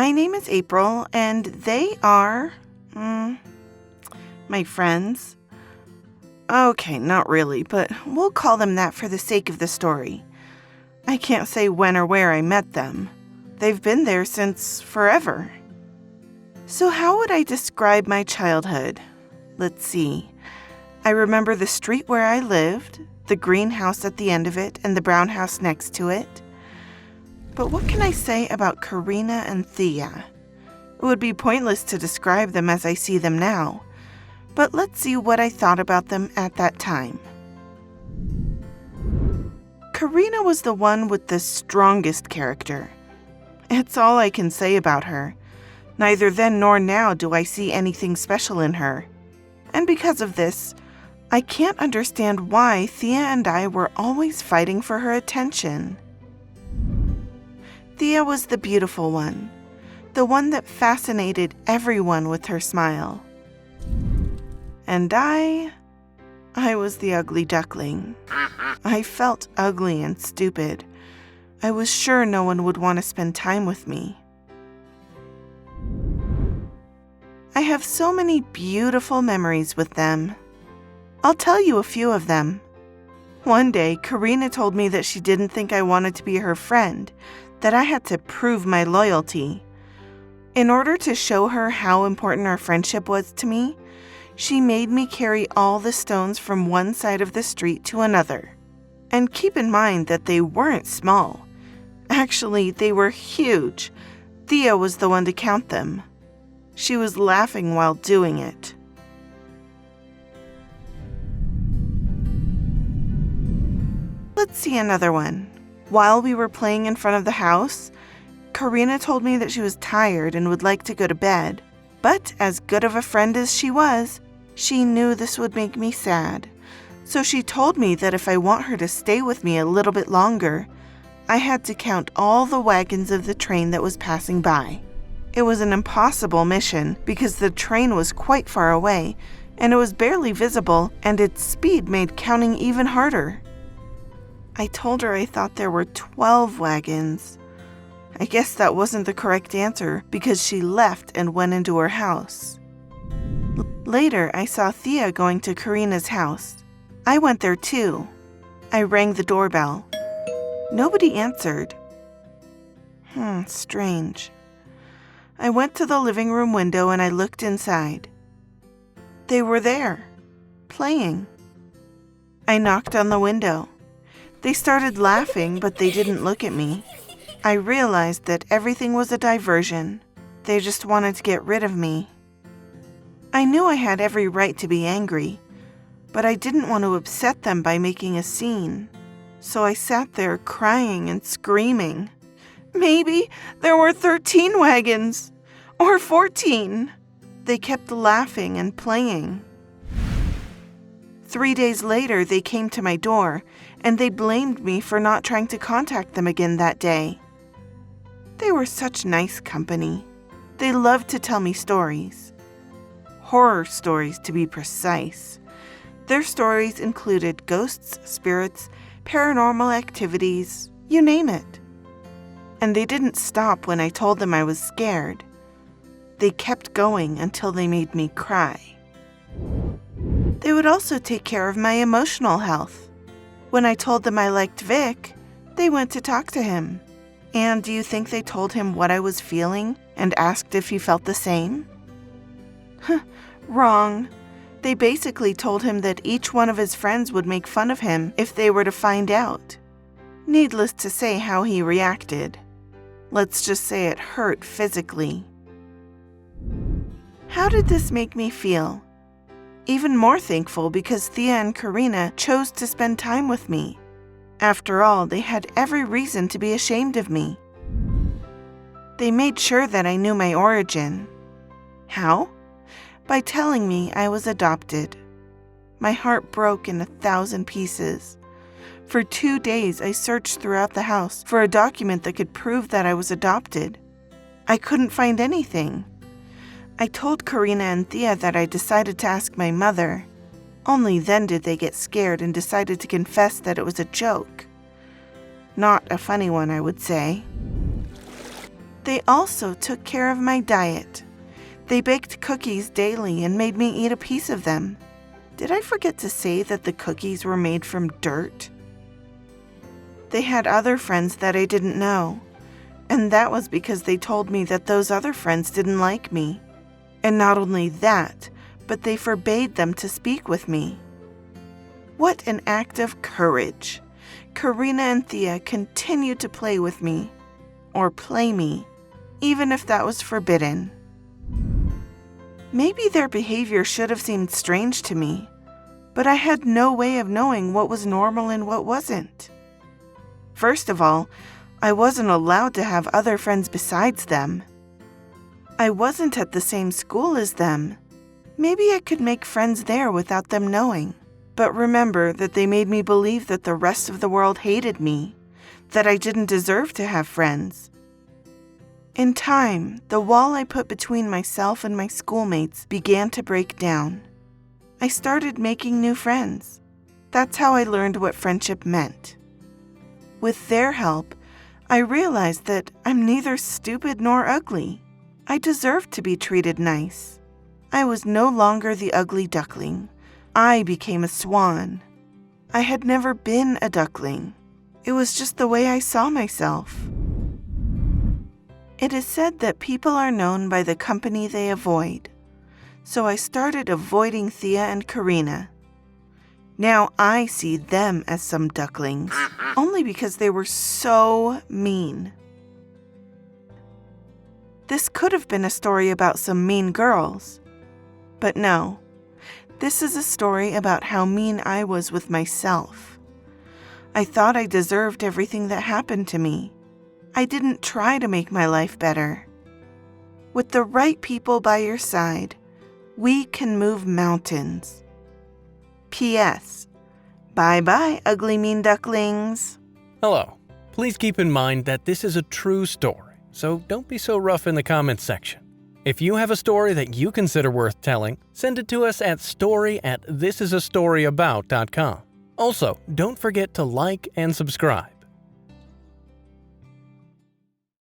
My name is April, and they are, my friends. Okay, not really, but we'll call them that for the sake of the story. I can't say when or where I met them. They've been there since forever. So how would I describe my childhood? Let's see. I remember the street where I lived, the green house at the end of it, and the brown house next to it. But what can I say about Karina and Thea? It would be pointless to describe them as I see them now. But let's see what I thought about them at that time. Karina was the one with the strongest character. It's all I can say about her. Neither then nor now do I see anything special in her. And because of this, I can't understand why Thea and I were always fighting for her attention. Thea was the beautiful one, the one that fascinated everyone with her smile. And I was the ugly duckling. I felt ugly and stupid. I was sure no one would want to spend time with me. I have so many beautiful memories with them. I'll tell you a few of them. One day, Karina told me that she didn't think I wanted to be her friend, that I had to prove my loyalty. In order to show her how important our friendship was to me, she made me carry all the stones from one side of the street to another. And keep in mind that they weren't small. Actually, they were huge. Thea was the one to count them. She was laughing while doing it. Let's see another one. While we were playing in front of the house, Karina told me that she was tired and would like to go to bed. But as good of a friend as she was, she knew this would make me sad. So she told me that if I want her to stay with me a little bit longer, I had to count all the wagons of the train that was passing by. It was an impossible mission because the train was quite far away and it was barely visible, and its speed made counting even harder. I told her I thought there were 12 wagons. I guess that wasn't the correct answer because she left and went into her house. Later, I saw Thea going to Karina's house. I went there too. I rang the doorbell. Nobody answered. Strange. I went to the living room window and I looked inside. They were there, playing. I knocked on the window. They started laughing, but they didn't look at me. I realized that everything was a diversion. They just wanted to get rid of me. I knew I had every right to be angry, but I didn't want to upset them by making a scene. So I sat there crying and screaming. Maybe there were 13 wagons, or 14. They kept laughing and playing. 3 days later, they came to my door, and they blamed me for not trying to contact them again that day. They were such nice company. They loved to tell me stories. Horror stories, to be precise. Their stories included ghosts, spirits, paranormal activities, you name it. And they didn't stop when I told them I was scared. They kept going until they made me cry. They would also take care of my emotional health. When I told them I liked Vic, they went to talk to him. And do you think they told him what I was feeling and asked if he felt the same? Wrong. They basically told him that each one of his friends would make fun of him if they were to find out. Needless to say how he reacted. Let's just say it hurt physically. How did this make me feel? Even more thankful because Thea and Karina chose to spend time with me. After all, they had every reason to be ashamed of me. They made sure that I knew my origin. How? By telling me I was adopted. My heart broke in 1,000 pieces. For 2 days, I searched throughout the house for a document that could prove that I was adopted. I couldn't find anything. I told Karina and Thea that I decided to ask my mother. Only then did they get scared and decided to confess that it was a joke. Not a funny one, I would say. They also took care of my diet. They baked cookies daily and made me eat a piece of them. Did I forget to say that the cookies were made from dirt? They had other friends that I didn't know, and that was because they told me that those other friends didn't like me. And not only that, but they forbade them to speak with me. What an act of courage! Karina and Thea continued to play with me, or play me, even if that was forbidden. Maybe their behavior should have seemed strange to me, but I had no way of knowing what was normal and what wasn't. First of all, I wasn't allowed to have other friends besides them. I wasn't at the same school as them. Maybe I could make friends there without them knowing. But remember that they made me believe that the rest of the world hated me, that I didn't deserve to have friends. In time, the wall I put between myself and my schoolmates began to break down. I started making new friends. That's how I learned what friendship meant. With their help, I realized that I'm neither stupid nor ugly. I deserved to be treated nice. I was no longer the ugly duckling. I became a swan. I had never been a duckling. It was just the way I saw myself. It is said that people are known by the company they avoid. So I started avoiding Thea and Karina. Now I see them as some ducklings, only because they were so mean. This could have been a story about some mean girls. But no. This is a story about how mean I was with myself. I thought I deserved everything that happened to me. I didn't try to make my life better. With the right people by your side, we can move mountains. P.S. Bye-bye, ugly mean ducklings. Hello. Please keep in mind that this is a true story, so don't be so rough in the comments section. If you have a story that you consider worth telling, send it to us at story@thisisastoryabout.com. Also, don't forget to like and subscribe.